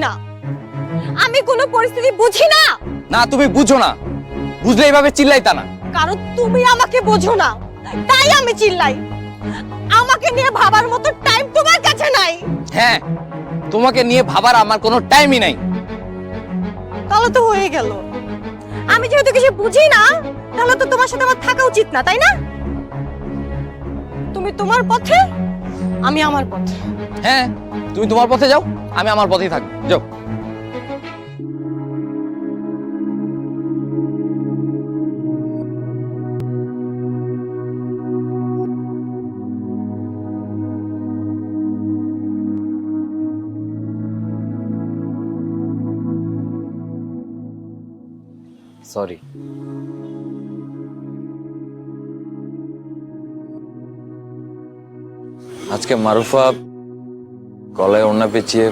না, আমি কোনো পরিস্থিতি বুঝি না। না তুমি বুঝো না, বুঝলে এইভাবে চিল্লাইতা না। কারণ তুমি আমাকে বোঝো না, তাই আমি চিল্লাই। আমাকে নিয়ে ভাবার মতো টাইম তোমার কাছে নাই। হ্যাঁ, তোমাকে নিয়ে ভাবার আমার কোনো টাইমই নাই। তাহলে তো হয়ে গেল। আমি যেহেতু কিছু বুঝি না, তাহলে তো তোমার সাথে আমার থাকা উচিত না, তাই না? তুমি তোমার পথে, আমি আমার পথে। হ্যাঁ, তুমি তোমার পথে যাও, আমি আমার পথেই থাকবো। যাও। সরি। আজকে মারুফা গলায় ওড়না পেঁচিয়ে